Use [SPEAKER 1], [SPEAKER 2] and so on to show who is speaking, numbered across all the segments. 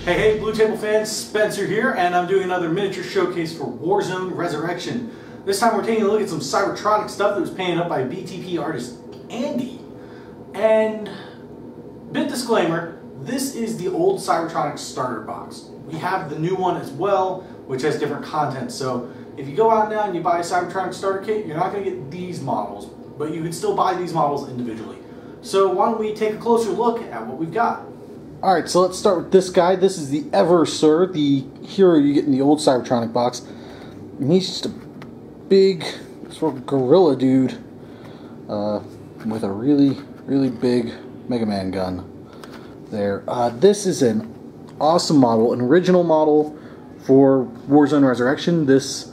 [SPEAKER 1] Hey, Blue Table fans, Spencer here, and I'm doing another miniature showcase for Warzone Resurrection. This time we're taking a look at some Cybertronic stuff that was painted up by BTP artist Andy. And, bit disclaimer, this is the old Cybertronic starter box. We have the new one as well, which has different content. So if you go out now and you buy a Cybertronic starter kit, you're not going to get these models, but you can still buy these models individually. So why don't we take a closer look at what we've got.
[SPEAKER 2] Alright, so let's start with this guy. This is the Evercur, the hero you get in the old Cybertronic box. And he's just a big sort of gorilla dude with a really big Mega Man gun there. This is an awesome model, an original model for Warzone Resurrection. This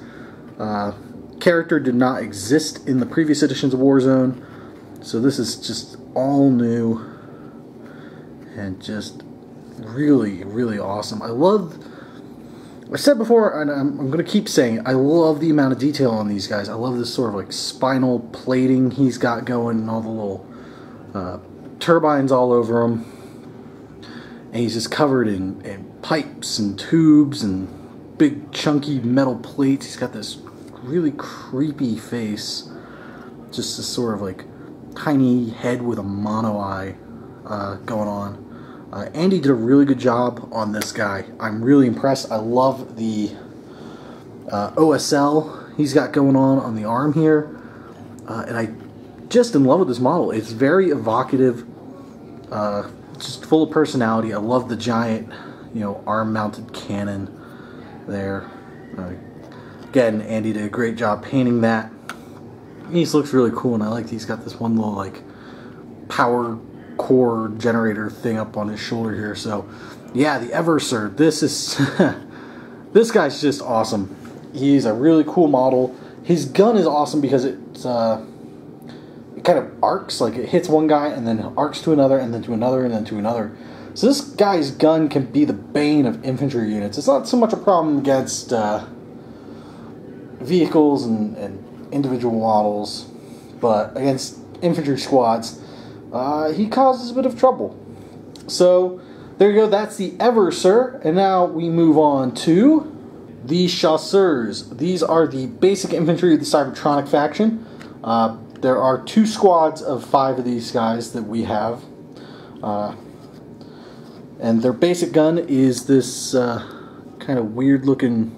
[SPEAKER 2] character did not exist in the previous editions of Warzone, so this is just all new. And just really awesome. I said before, and I'm going to keep saying it, I love the amount of detail on these guys. I love this sort of like spinal plating he's got going and all the little turbines all over him. And he's just covered in pipes and tubes and big chunky metal plates. He's got this really creepy face. Just this sort of like tiny head with a mono eye going on. Andy did a really good job on this guy. I'm really impressed. I love the OSL he's got going on the arm here. And I'm just in love with this model. It's very evocative, just full of personality. I love the giant, arm-mounted cannon there. Again, Andy did a great job painting that. He just looks really cool, and I like he's got this one little, like, power core generator thing up on his shoulder here. So yeah, the Evercur, this is this guy's just awesome. He's a really cool model. His gun is awesome because it kind of arcs, like it hits one guy and then arcs to another and then to another and then to another. So this guy's gun can be the bane of infantry units. It's not so much a problem against vehicles and individual models, but against infantry squads he causes a bit of trouble. So there you go, that's the Evercur. And now we move on to the Chasseurs. These are the basic infantry of the Cybertronic faction. There are 2 squads of 5 of these guys that we have. And their basic gun is this kind of weird looking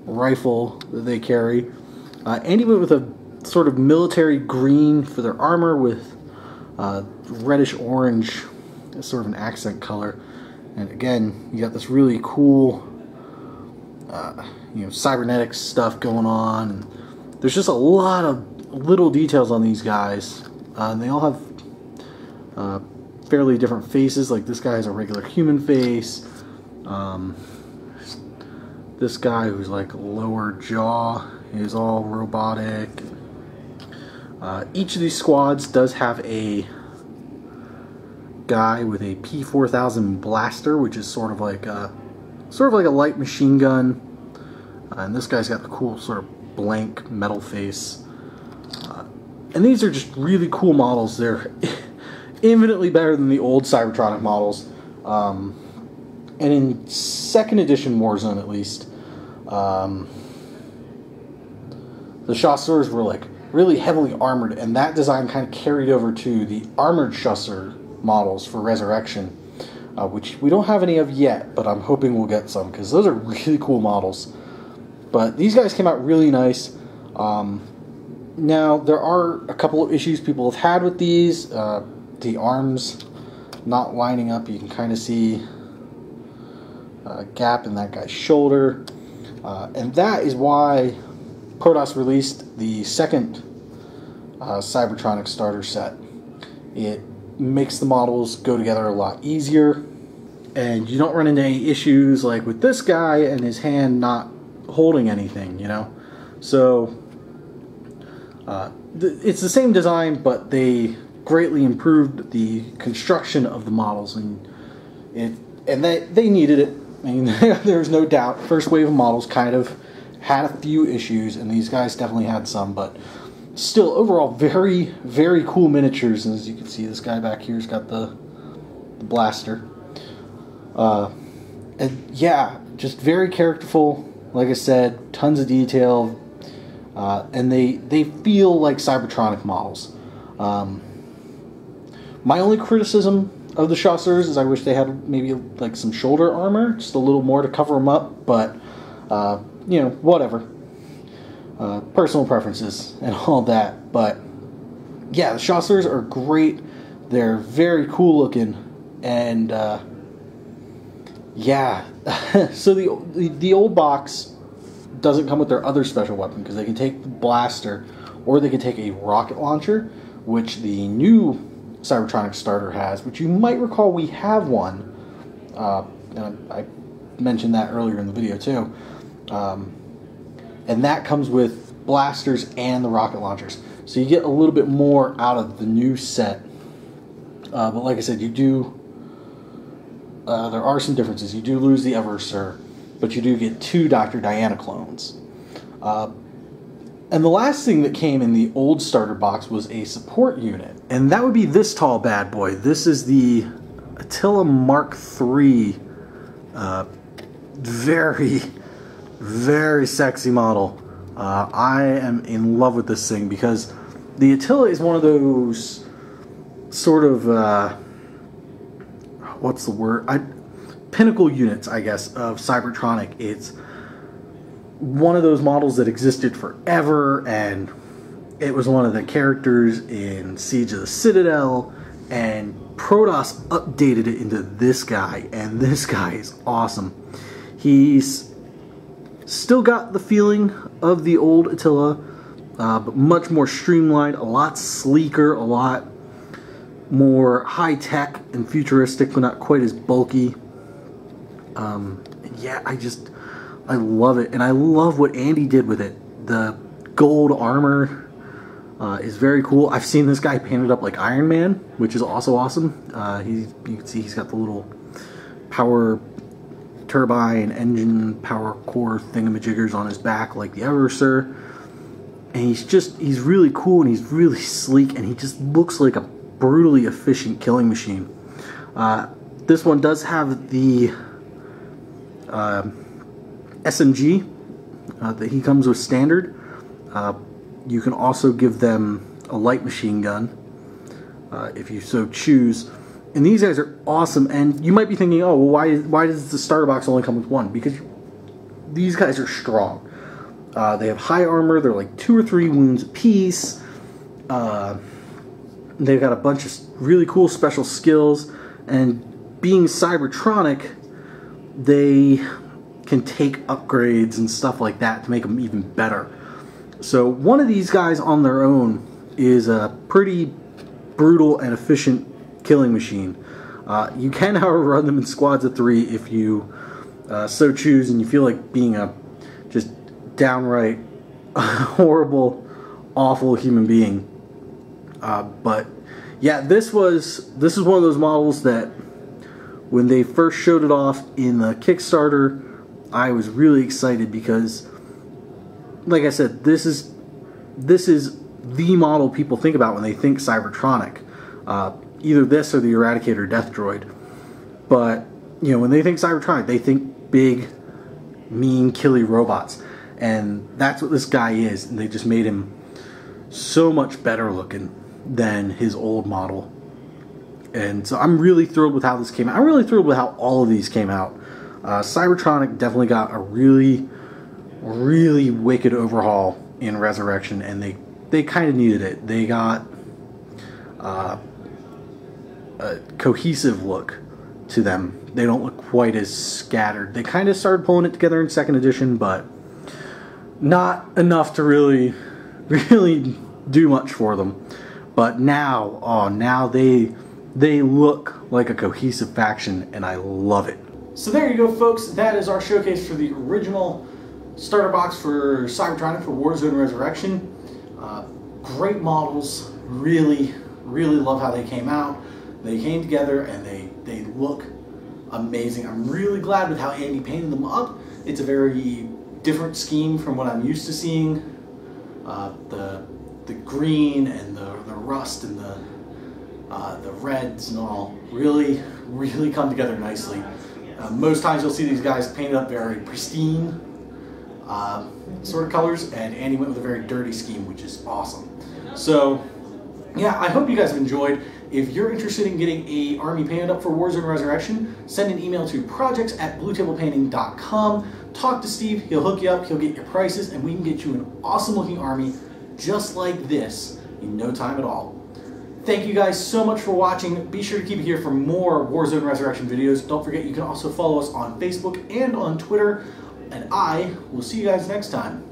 [SPEAKER 2] rifle that they carry. Andy went with a sort of military green for their armor with reddish orange is sort of an accent color. And again, you got this really cool cybernetic stuff going on, and there's just a lot of little details on these guys, and they all have fairly different faces. Like this guy has a regular human face, this guy who's like lower jaw is all robotic. Each of these squads does have a guy with a P4000 blaster, which is sort of like a light machine gun. And this guy's got the cool sort of blank metal face. And these are just really cool models. They're infinitely better than the old Cybertronic models. And in 2nd edition Warzone, at least, the Chasseurs were like really heavily armored, and that design kind of carried over to the armored Chasseur models for Resurrection, which we don't have any of yet, but I'm hoping we'll get some, because those are really cool models. But these guys came out really nice. Now, there are a couple of issues people have had with these. The arms not lining up. You can kind of see a gap in that guy's shoulder. And that is why Protoss released the 2nd Cybertronic starter set. It makes the models go together a lot easier, and you don't run into any issues like with this guy and his hand not holding anything, So it's the same design, but they greatly improved the construction of the models, and they needed it. I mean, there's no doubt. First wave of models kind of had a few issues, and these guys definitely had some, but still, overall, very cool miniatures. And as you can see, this guy back here's got the blaster. And yeah, just very characterful. Like I said, tons of detail, and they feel like Cybertronic models. My only criticism of the Chasseurs is I wish they had maybe like some shoulder armor, just a little more to cover them up. But you know, whatever. Personal preferences and all that. But yeah, the Chasseurs are great. They're very cool looking, and yeah. So the old box doesn't come with their other special weapon, because they can take the blaster or they can take a rocket launcher, which the new Cybertronic starter has, which you might recall we have one. And I mentioned that earlier in the video too. And that comes with blasters and the rocket launchers. So you get a little bit more out of the new set. But like I said, you do... there are some differences. You do lose the Evercur, but you do get 2 Dr. Diana clones. And the last thing that came in the old starter box was a support unit. And that would be this tall bad boy. This is the Atilla Mark III. Very, very sexy model. I am in love with this thing because the Atilla is one of those sort of... what's the word? Pinnacle units, I guess, of Cybertronic. It's one of those models that existed forever, and it was one of the characters in Siege of the Citadel, and Protoss updated it into this guy, and this guy is awesome. He's still got the feeling of the old Attila, but much more streamlined, a lot sleeker, a lot more high-tech and futuristic, but not quite as bulky. Yeah, I love it, and I love what Andy did with it. The gold armor is very cool. I've seen this guy painted up like Iron Man, which is also awesome. You can see he's got the little power turbine, engine, power core thingamajiggers on his back like the Evercur. And he's really cool, and he's really sleek, and he just looks like a brutally efficient killing machine. This one does have the SMG that he comes with standard. You can also give them a light machine gun if you so choose. And these guys are awesome. And you might be thinking, oh, well, why does the starter box only come with one? Because these guys are strong. They have high armor. They're like 2 or 3 wounds apiece. They've got a bunch of really cool special skills. And being Cybertronic, they can take upgrades and stuff like that to make them even better. So one of these guys on their own is a pretty brutal and efficient killing machine. You can, however, run them in squads of 3 if you so choose, and you feel like being a just downright horrible, awful human being. But yeah, this is one of those models that when they first showed it off in the Kickstarter, I was really excited because, like I said, this is the model people think about when they think Cybertronic. Either this or the Eradicator Death Droid. But, you know, when they think Cybertronic, they think big, mean, killy robots. And that's what this guy is. And they just made him so much better looking than his old model. And so I'm really thrilled with how this came out. I'm really thrilled with how all of these came out. Cybertronic definitely got a really, really wicked overhaul in Resurrection, and they kind of needed it. They got a cohesive look to them. They don't look quite as scattered. They kind of started pulling it together in 2nd edition, but not enough to really do much for them. But now, oh, now they look like a cohesive faction, and I love it.
[SPEAKER 1] So there you go, folks. That is our showcase for the original starter box for Cybertronic for Warzone Resurrection. Great models. Really, really love how they came out. They came together and they look amazing. I'm really glad with how Andy painted them up. It's a very different scheme from what I'm used to seeing. The green and the rust and the reds and all really come together nicely. Most times you'll see these guys painted up very pristine sort of colors, and Andy went with a very dirty scheme, which is awesome. So yeah, I hope you guys have enjoyed. If you're interested in getting a army painted up for Warzone Resurrection, send an email to projects@bluetablepainting.com. Talk to Steve, he'll hook you up, he'll get your prices, and we can get you an awesome looking army just like this in no time at all. Thank you guys so much for watching. Be sure to keep it here for more Warzone Resurrection videos. Don't forget you can also follow us on Facebook and on Twitter, and I will see you guys next time.